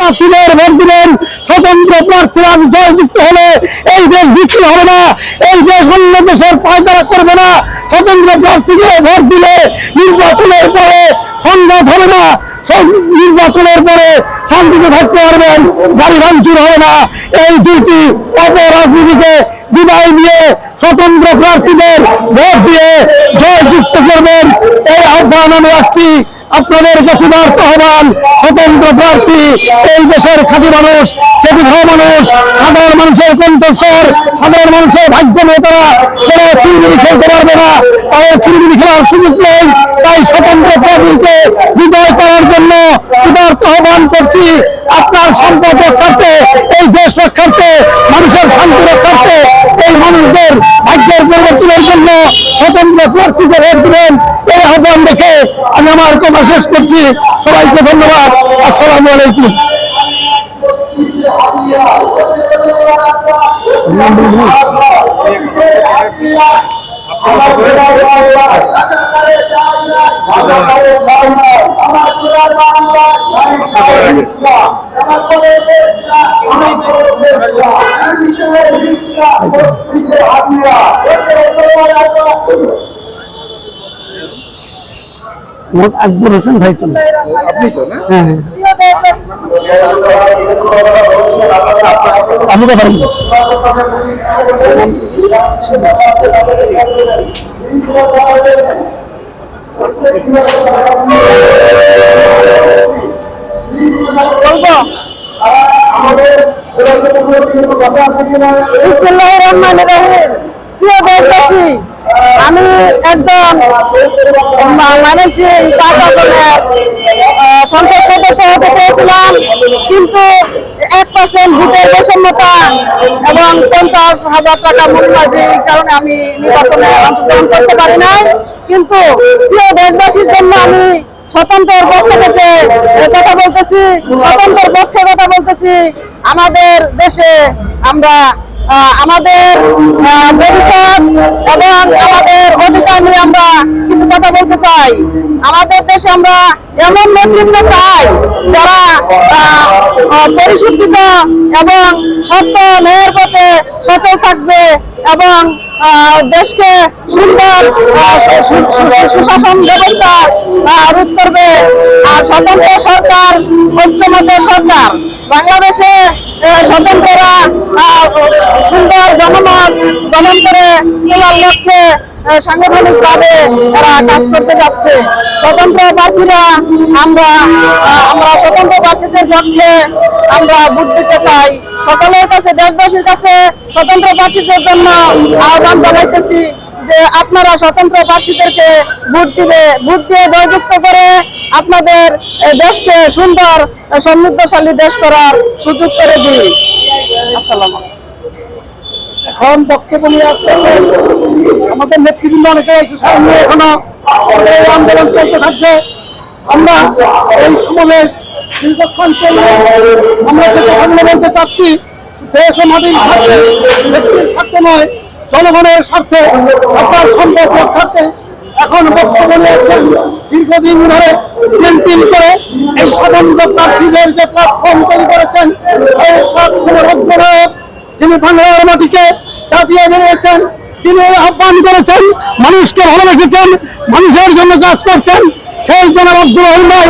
প্রার্থীদের ভোট দিবেন। স্বতন্ত্র প্রার্থীরা জয়যুক্ত হলে এই দেশ বিক্রি হবে না, এই দেশ অন্য দেশের পায়তারা করবে না। স্বতন্ত্র প্রার্থীকে ভোট দিলে নির্বাচনের পরে সংঘাত হবে না, নির্বাচনের পরে শান্তিতে থাকতে পারবেন, গাড়ি ভাঙচুর হবে না। এই দুইটি অপরাজনীতিকে বিদায় দিয়ে স্বতন্ত্র প্রার্থীদের ভোট দিয়ে জয়যুক্ত করবেন, এই আহ্বান আমি রাখছি। আপনাদের কাছে বার্তা আহ্বান, স্বতন্ত্র প্রার্থী এই দেশের খাঁটি মানুষ, খেটে খাওয়া মানুষ, সাধারণ মানুষের কণ্ঠস্বর, সাধারণ মানুষের ভাগ্য নিয়ে তারা কোনো ছিনিমিনি খেলতে পারবে না, তাদের ছিনিমিনি খেলার সুযোগ নেই। তাই স্বতন্ত্র প্রার্থীকে বিজয় করার জন্য উদারত আহ্বান করছি। আপনার সম্পদ রক্ষার্থে, এই দেশ রক্ষার্থে, মানুষের শান্তি রক্ষার্থে, এই মানুষদের ভাগ্যের পরিবর্তনের জন্য স্বতন্ত্র প্রার্থীকে ভোট দিবেন, এই আহ্বান দেখে আমি আমার কথা শেষ করছি। সবাইকে ধন্যবাদ। আসসালামু আলাইকুম। আকবর হোসেন ভাই তো আপনি তো না? হ্যাঁ, আমি কথা বলছি। বিসমিল্লাহির রহমানির রহিম। প্রিয় দেশবাসী, আমি একজন মানসিক সংসদ সদস্য হতে চেয়েছিলাম, কিন্তু 1% ভোটের বৈষম্যতা এবং 50,000 টাকা মূল্যের কারণে আমি নির্বাচনে অংশগ্রহণ করতে পারি নাই। কিন্তু প্রিয় দেশবাসীর জন্য আমি স্বতন্ত্রের পক্ষ থেকে কথা বলতেছি, স্বতন্ত্রের পক্ষে কথা বলতেছি। আমাদের দেশে আমরা আমাদের ভবিষ্যৎ এবং আমাদের অধিকার নিয়ে আমরা কিছু কথা বলতে চাই। আমাদের দেশে আমরা এমন নেতৃত্ব চাই যারা পরিশুদ্ধিত এবং সত্য ন্যায়ের পথে সচল থাকবে এবং দেশকে সুন্দর সুশাসন ব্যবস্থা রোধ করবে। আর স্বতন্ত্র সরকার, ঐক্যমতের সরকার, বাংলাদেশে স্বতন্ত্ররা সুন্দর জনমত গঠন করে তোলার লক্ষ্যে সাংগঠনিকভাবে তারা কাজ করতে যাচ্ছে। স্বতন্ত্র প্রার্থীরা আমরা স্বতন্ত্র প্রার্থীদের পক্ষে আমরা ভোট দিতে চাই। সকলের কাছে, দেশবাসীর কাছে স্বতন্ত্র প্রার্থীদের জন্য আহ্বান জানাইতেছি যে আপনারা স্বতন্ত্র প্রার্থীদেরকে ভোট দিয়ে জয়যুক্ত করে আপনাদের দেশকে সুন্দর সমৃদ্ধশালী দেশ করার সুযোগ করে দিন। আসসালামু আলাইকুম। এখন বক্তব্য নিয়ে আসতেছেন আমাদের নেতৃবৃন্দ, অনেকে এসে সামনে এখনো আন্দোলন চলতে থাকবে। আমরা এই সমাবেশ দীর্ঘক্ষণ চলবে। আমরা যে কথাগুলো বলতে চাচ্ছি, দেশ ও মাটির স্বার্থে, ব্যক্তির স্বার্থে নয়, জনগণের স্বার্থে, আপনার সম্পদ রক্ষার্থে এখন বক্তব্য নিয়ে আসছেন। দীর্ঘদিন ধরে তিল করে এই স্বতন্ত্র প্রার্থীদের যে প্ল্যাটফর্ম তৈরি করেছেন, এই প্ল্যাটফর্মের অগ্রনায়ক যিনি বাংলার মাটিকে দাবিয়ে বেরিয়েছেন, যিনি আহ্বান করেছেন, মানুষকে ভালোবেসেছেন, মানুষের জন্য কাজ করছেন, সেই জনাব আব্দুর রহিম ভাই,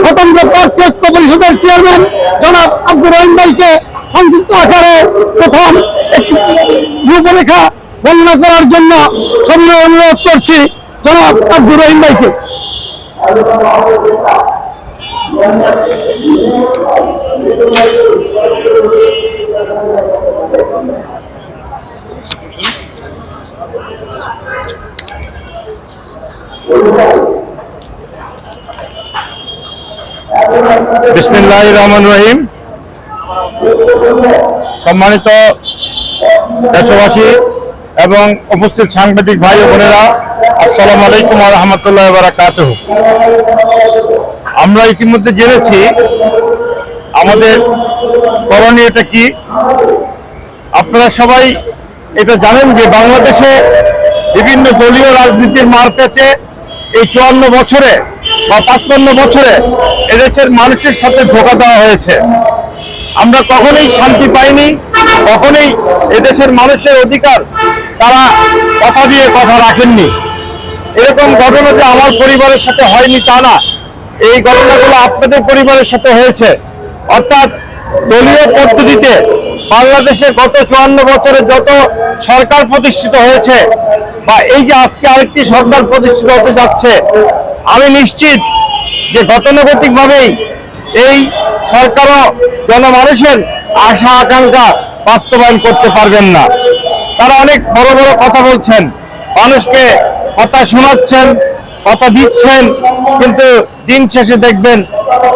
স্বতন্ত্র প্রার্থী ঐক্য পরিষদের চেয়ারম্যান জনাব আব্দুর রহিম ভাইকে সংক্ষিপ্ত আকারে প্রথম একটি রূপরেখা বর্ণনা করার জন্য সবিনয় অনুরোধ করছি জনাব আব্দুর রহিম ভাইকে। বিসমিল্লাহির রহমানির রহিম। সম্মানিত দেশবাসী এবং উপস্থিত সাংবাদিক ভাই ও বোনেরা, আসসালামু আলাইকুম ওয়া রাহমাতুল্লাহি ওয়া বারাকাতুহু। আমরা ইতিমধ্যে জেনেছি আমাদের করণীয়টা কি। আপনারা সবাই এটা জানেন যে বাংলাদেশে বিভিন্ন দলীয় রাজনীতির মারপ্যাচে এই 54 বছরে বা 55 বছরে এদেশের মানুষের সাথে ধোঁকা দেওয়া হয়েছে। আমরা কখনোই শান্তি পাইনি, কখনোই এদেশের মানুষের অধিকার তারা কথা দিয়ে কথা রাখেননি। এরকম ঘটনা যে আমার পরিবারের সাথে হয়নি তা না, এই ঘটনাগুলো আপনাদের পরিবারের সাথে হয়েছে। অর্থাৎ দলীয় পদ্ধতিতে বাংলাদেশে গত 54 বছরে যত সরকার প্রতিষ্ঠিত হয়েছে বা এই যে আজকে আরেকটি সরকার প্রতিষ্ঠিত হতে যাচ্ছে, আমি নিশ্চিত যে গতানুগতিকভাবেই এই সরকারও জনমানুষের আশা আকাঙ্ক্ষা বাস্তবায়ন করতে পারবেন না। তারা অনেক বড় বড় কথা বলছেন, মানুষকে কথা শোনাচ্ছেন, কথা দিচ্ছেন, কিন্তু দিন শেষে দেখবেন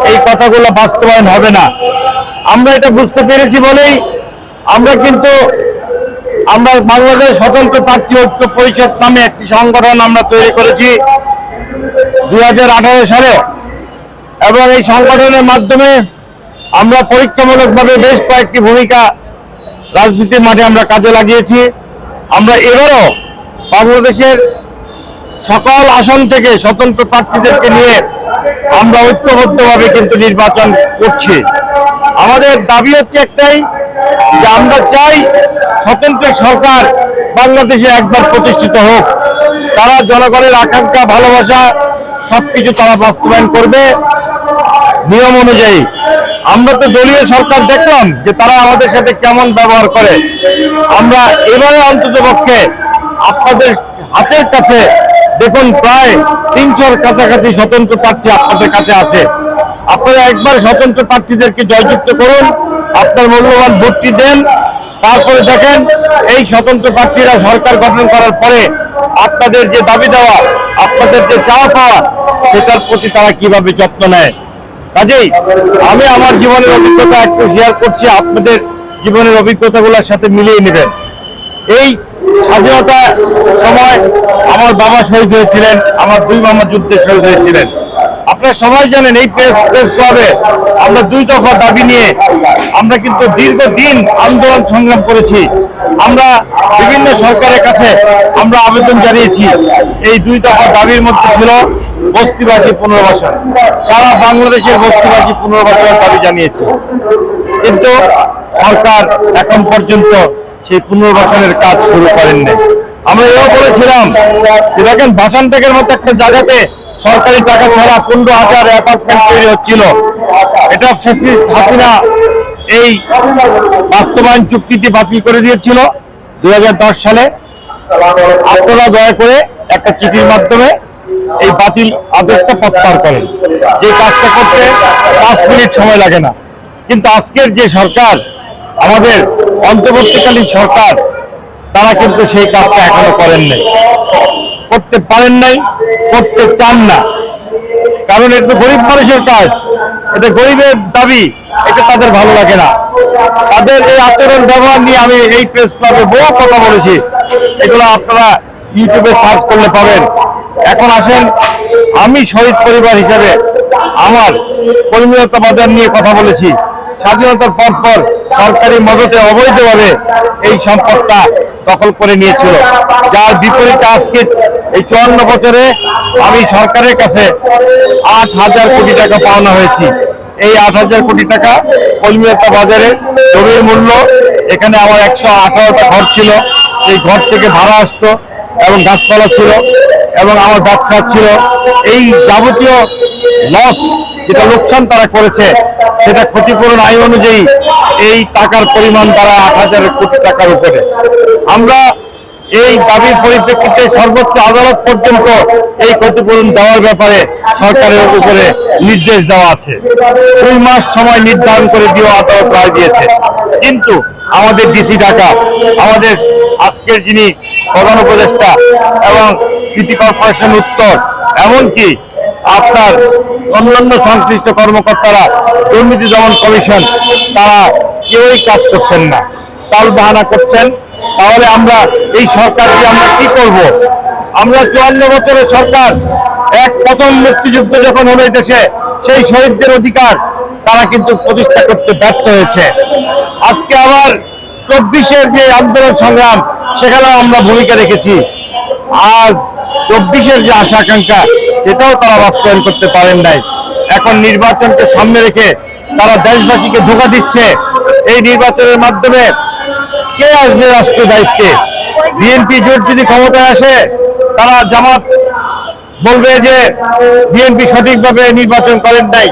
এই কথাগুলো বাস্তবায়ন হবে না। আমরা এটা বুঝতে পেরেছি বলেই আমরা বাংলাদেশ স্বতন্ত্র প্রার্থী ঐক্য পরিষদ নামে একটি সংগঠন আমরা তৈরি করেছি 2018 সালে, এবং এই সংগঠনের মাধ্যমে আমরা পরীক্ষামূলকভাবে বেশ কয়েকটি ভূমিকা রাজনীতির মাঠে আমরা কাজে লাগিয়েছি। আমরা এবারও বাংলাদেশের সকল আসন থেকে স্বতন্ত্র প্রার্থীদেরকে নিয়ে আমরা ঐক্যবদ্ধভাবে কিন্তু নির্বাচন করছি। আমাদের দাবি হচ্ছে একটাই, যে আমরা চাই স্বতন্ত্র সরকার বাংলাদেশে একবার প্রতিষ্ঠিত হোক। তারা জনগণের আকাঙ্ক্ষা, ভালোবাসা সবকিছু তারা বাস্তবায়ন করবে নিয়ম অনুযায়ী। আমরা তো দলীয় সরকার দেখলাম যে তারা আমাদের সাথে কেমন ব্যবহার করে। আমরা এবারে অন্ততপক্ষে আপনাদের হাতের কাছে দেখুন প্রায় 300-র কাছাকাছি স্বতন্ত্র প্রার্থী আপনাদের কাছে আছে। আপনারা একবার স্বতন্ত্র প্রার্থীদেরকে জয়যুক্ত করুন, আপনার মূল্যবান ভোটটি দেন, তারপরে দেখেন এই স্বতন্ত্র প্রার্থীরা সরকার গঠন করার পরে আপনাদের যে দাবি দেওয়া, আপনাদের যে চাওয়া পাওয়া, সেটার প্রতি তারা কিভাবে যত্ন নেয়। কাজেই আমি আমার জীবনের অভিজ্ঞতা একটু শেয়ার করছি, আপনাদের জীবনের অভিজ্ঞতাগুলোর সাথে মিলিয়ে নেবেন। এই স্বাধীনতার সময় আমার বাবা শহীদ হয়েছিলেন, আমার 2 মামা যুদ্ধে শহীদ হয়েছিলেন। আপনারা সবাই জানেন এই প্রেস ক্লাবে আমরা 2 দফা দাবি নিয়ে আমরা কিন্তু দীর্ঘদিন আন্দোলন সংগ্রাম করেছি। আমরা বিভিন্ন সরকারের কাছে আমরা আবেদন জানিয়েছি। এই 2 দফা দাবির মধ্যে ছিল বস্তিবাসী পুনর্বাসন। সারা বাংলাদেশের বস্তিবাসী পুনর্বাসনের দাবি জানিয়েছি, কিন্তু সরকার এখন পর্যন্ত সেই পুনর্বাসনের কাজ শুরু করেননি। আমরা এও বলেছিলাম যে দেখেন ভাষানটেকের মতো একটা জায়গাতে সরকারি টাকা ছাড়া 15,000 অ্যাপার্টমেন্ট তৈরি হচ্ছিল। এটা ফ্যাসিস্ট হাসিনা এই বাস্তবায়ন চুক্তিটি বাতিল করে দিয়েছিল 2010 সালে। আপনারা দয়া করে একটা চিঠির মাধ্যমে এই বাতিল আদেশটা প্রত্যাহার করেন। যে কাজটা করতে 5 মিনিট সময় লাগে না। কিন্তু আজকের যে সরকার, আমাদের অন্তর্বর্তীকালীন সরকার, তারা কিন্তু সেই কাজটা এখনো করেন নাই, করতে পারেন নাই, করতে চান না। কারণ এটা গরিব মানুষের কাজ, এটা গরিবের দাবি, এটা তাদের ভালো লাগে না। তাদের এই আচরণ ব্যবহার নিয়ে আমি এই প্রেস ক্লাবে বহু কথা বলেছি, এগুলো আপনারা ইউটিউবে সার্চ করলে পাবেন। এখন আসেন, আমি শহীদ পরিবার হিসেবে আমার কর্মীরতা বাজার নিয়ে কথা বলেছি। স্বাধীনতার পর সরকারি মদতে অবৈধভাবে এই সম্পদটা দখল করে নিয়েছিল, যার বিপরীতে আজকে এই 54 বছরে আমি সরকারের কাছে 8,000 কোটি টাকা পাওনা হয়েছি। এই 8,000 কোটি টাকা কলমিয়তা বাজারে জমির মূল্য, এখানে আমার 118টা ঘর ছিল, এই ঘর থেকে ভাড়া আসতো এবং গাছপালা ছিল এবং আমার ব্যবসা ছিল। এই যাবতীয় লস, যেটা লোকসান তারা করেছে, সেটা ক্ষতিপূরণ আইন অনুযায়ী এই টাকার পরিমাণ তারা 8,000 কোটি টাকার উপরে। আমরা এই দাবির পরিপ্রেক্ষিতে সর্বোচ্চ আদালত পর্যন্ত এই ক্ষতিপূরণ দেওয়ার ব্যাপারে সরকারের উপরে নির্দেশ দেওয়া আছে। 2 মাস সময় নির্ধারণ করে দিয়েও আদালত রায় দিয়েছে। কিন্তু আমাদের ডিসি ঢাকা, আমাদের আজকের যিনি প্রধান উপদেষ্টা এবং সিটি কর্পোরেশন উত্তর, এমনকি আপনার অন্যান্য সংশ্লিষ্ট কর্মকর্তারা, দুর্নীতি দমন কমিশন, তারা কেউই কাজ করছেন না, তাল বাহানা করছেন। তাহলে আমরা এই সরকারকে আমরা কি করব? আমরা 54 বছরের সরকার, প্রথম মুক্তিযুদ্ধ যখন হলো দেশে, সেই শহীদদের অধিকার তারা কিন্তু প্রতিষ্ঠা করতে ব্যর্থ হয়েছে। আজকে আবার 24-এর যে আন্দোলন সংগ্রাম, সেখানেও আমরা ভূমিকা রেখেছি। আজ 24-এর যে আশা আকাঙ্ক্ষা সেটাও তারা বাস্তবায়ন করতে পারেন নাই। এখন নির্বাচনকে সামনে রেখে তারা দেশবাসীকে ধোঁকা দিচ্ছে। এই নির্বাচনের মাধ্যমে কে আসবে রাষ্ট্র দায়িত্বে? বিএনপি জোট যদি ক্ষমতায় আসে, তারা জামাত বলবে যে বিএনপি সঠিকভাবে নির্বাচন করেন নাই।